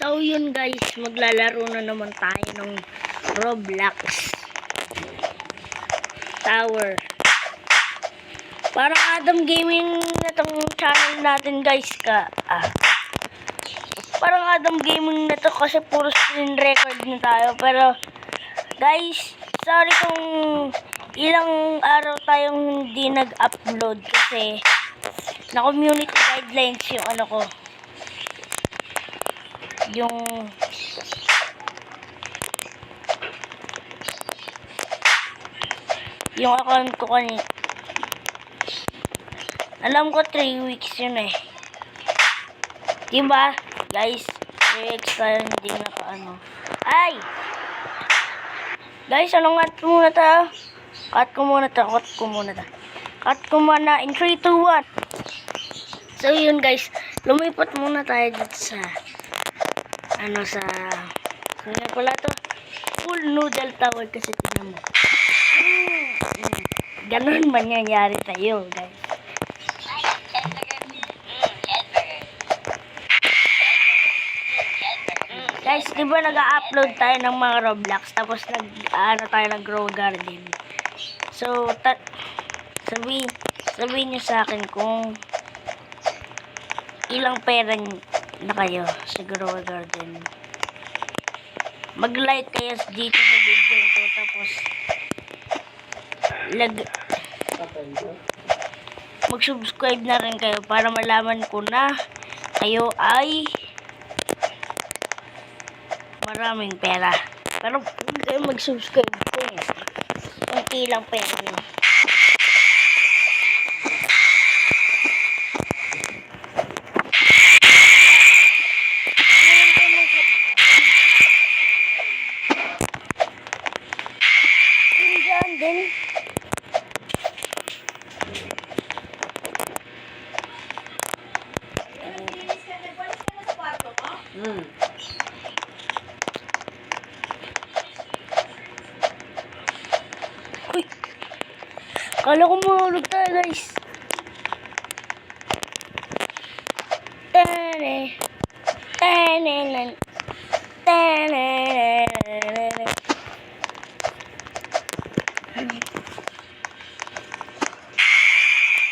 So yun guys, maglalaro na naman tayo ng Roblox Tower. Parang Adam Gaming na tong channel natin guys Parang Adam Gaming na to kasi puro screen record na tayo. Pero guys, sorry kung ilang araw tayong hindi nag-upload kasi na community guidelines yung ano ko. Yung account ko kanina. Alam ko 3 weeks yun eh. Diba? Guys, 3 weeks tayo hindi naka-ano. Ay! Guys, anong cut muna tayo? Cut ko muna in 3, 2, 1. So yun guys, lumipat muna tayo dito sa ano pala to? Full noodle tower kasi tingnan mo. Ganun mangyayari tayo guys. Guys, di ba nag-upload tayo ng mga Roblox tapos tayo nag-grow garden. So, sabihin nyo sa akin kung ilang pera na kayo sa grow garden. Mag-like kayo dito sa video ko tapos mag-subscribe na rin kayo para malaman ko na kayo ay maraming pera. Pero kung kayo mag-subscribe ko konti lang pera nyo. Din Uy, kala ko mahulog tayo guys.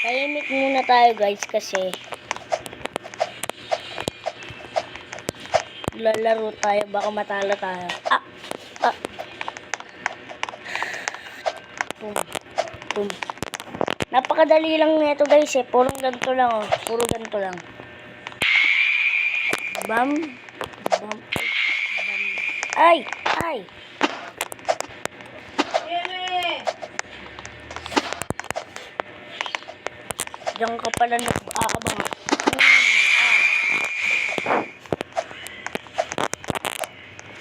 Tahimik muna tayo guys kasi lalaro tayo, baka matalo tayo. Boom. Napakadali lang nito guys puro ganito lang Bam. Ay. Diyan ka pala nag-aabang.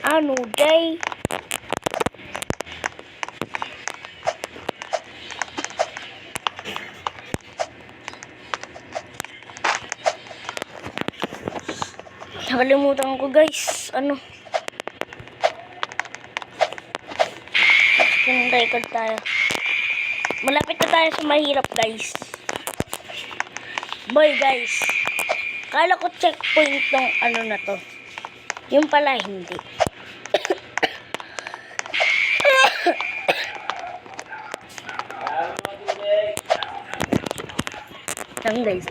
Ano day? Nakalimutan ko guys. Record tayo. Malapit na tayo sa mahirap guys. Boy guys, kala ko checkpoint tong na to. Yung pala hindi. Yan guys.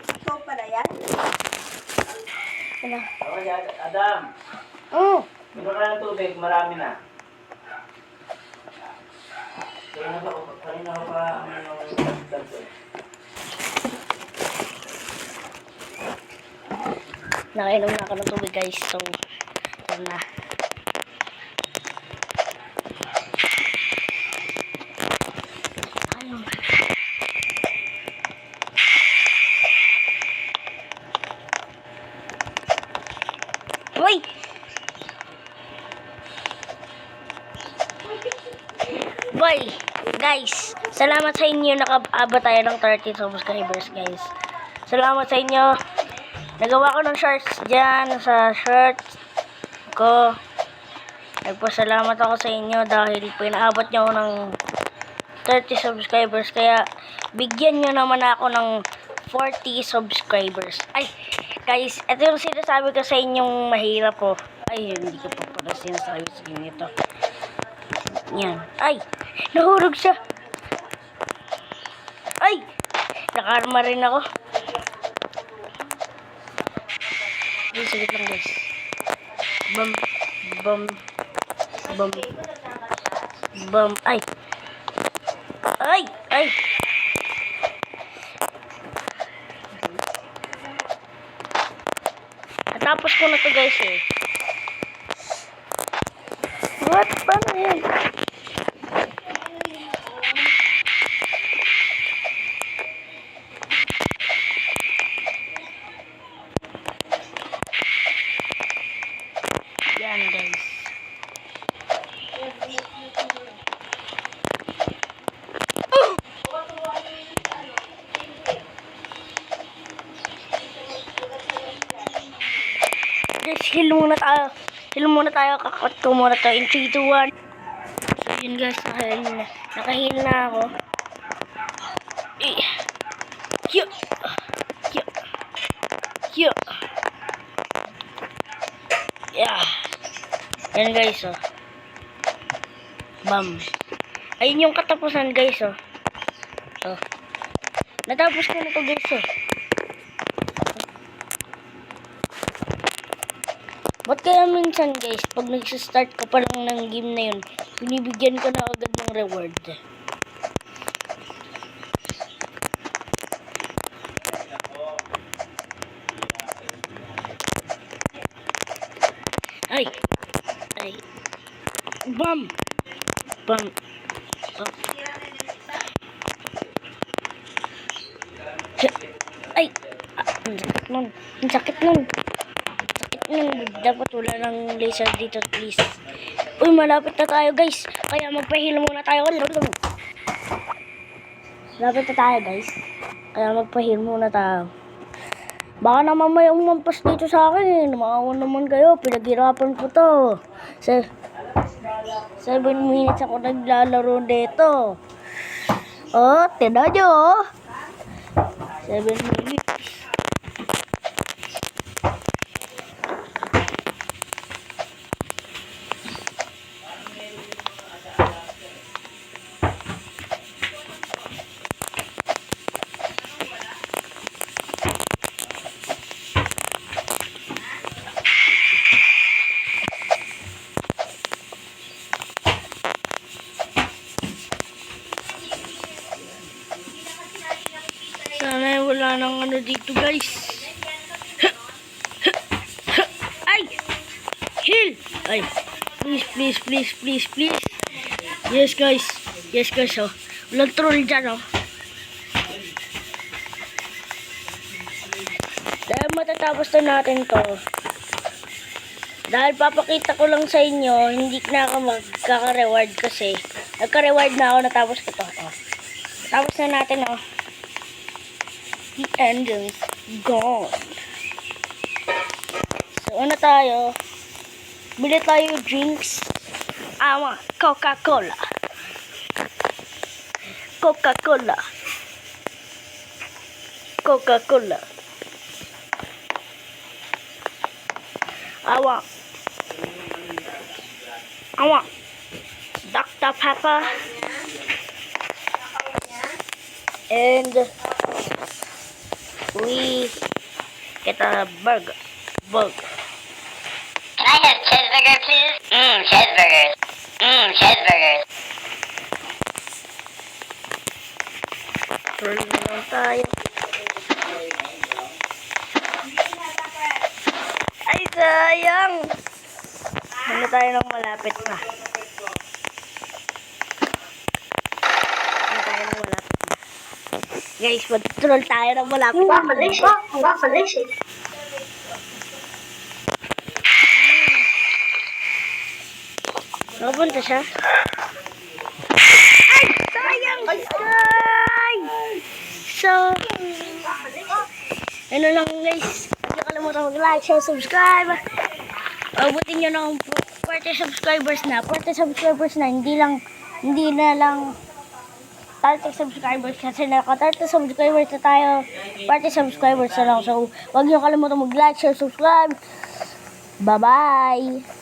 Ikaw pala yan? Adam! Oh! Gusto ka ng tubig, marami na. Kanina ko pa Nakainom na ako ng tubig guys. So, ito na. Uy! Boy, guys, salamat sa inyo. Nakaabot tayo ng 30 subscribers, guys. Salamat sa inyo. Nagawa ko ng shorts dyan sa shorts ko. Nagpasalamat ako sa inyo dahil pinaabot nyo ako ng 30 subscribers. Kaya bigyan nyo naman ako ng 40 subscribers. Ay, guys, ito yung sinasabi ko sa inyong mahirap po. Ay, hindi ko pa pala sinasabi sa inyo ito. Yan. Ay, nahurog siya. Ay, nakarma rin ako. Ay, sagit lang guys. Bam, bam, bam, bam. Ay. Ay, ay. Natapos ko na to guys eh. What? Paano yan? Yan guys. Guys, heal muna tayo. Heal muna tayo. Kakot ko muna tayo. In 3, 2, 1. So, yun guys. Naka-heal na ako. Kyo. Kyo. Kyo. Yeah. Yan guys, oh. Bam. Ayun yung katapusan guys, oh. Oh. Natapos ko na to guys, oh. Ba't kaya minsan guys, pag nagsistart ko pa lang ng game na yun, binibigyan ko na agad ng reward. Ay! Ay! Bam! Bam! Bam! Ay! Ang sakit nun! Ang sakit nun! Dapat wala ng laser dito, please. Uy, malapit na tayo, guys. Kaya magpahil muna tayo. Malapit na tayo, guys. Kaya magpahil muna tayo. Baka naman may umampas dito sa akin. Maawa naman kayo. Pinaghirapan ko to. 7 minutes ako naglalaro dito. Oh, tinan nyo. 7 minutes. Sana wala nang ano dito guys. Ay! Heal! Ay! Please, please, please, please, please. Yes guys. Yes guys, oh. Walang troll dyan, oh. Dahil matatapos na natin to. Dahil papakita ko lang sa inyo, hindi na ako magkaka-reward kasi nagka-reward na ako, natapos ko to. Oh. Tapos na natin, oh. The engine's gone. So, ano tayo? Bili tayo drinks. Coca-Cola. Coca-Cola. Coca-Cola. I want Dr. Pepper. And we get a burger. Can I have cheeseburger, please? Cheeseburgers. Cheeseburgers. Turn na lang tayo. Ay, sayang! Ano tayo nang malapit na? Ano tayo nang malapit na? Guys, mag-troll tayo nang malapit na. Wafalis eh. Nakapunta siya? Ay! Sayang! Ay! So, ano lang guys, hindi nakalimutan mag-like, share, subscribe. Abutin nyo ng 40 subscribers na. 40 subscribers na, hindi na lang 30 subscribers kasi naka 30 subscribers na tayo. 40 subscribers na lang. So, huwag niyo kalimutan mag-like, share, subscribe. Bye-bye!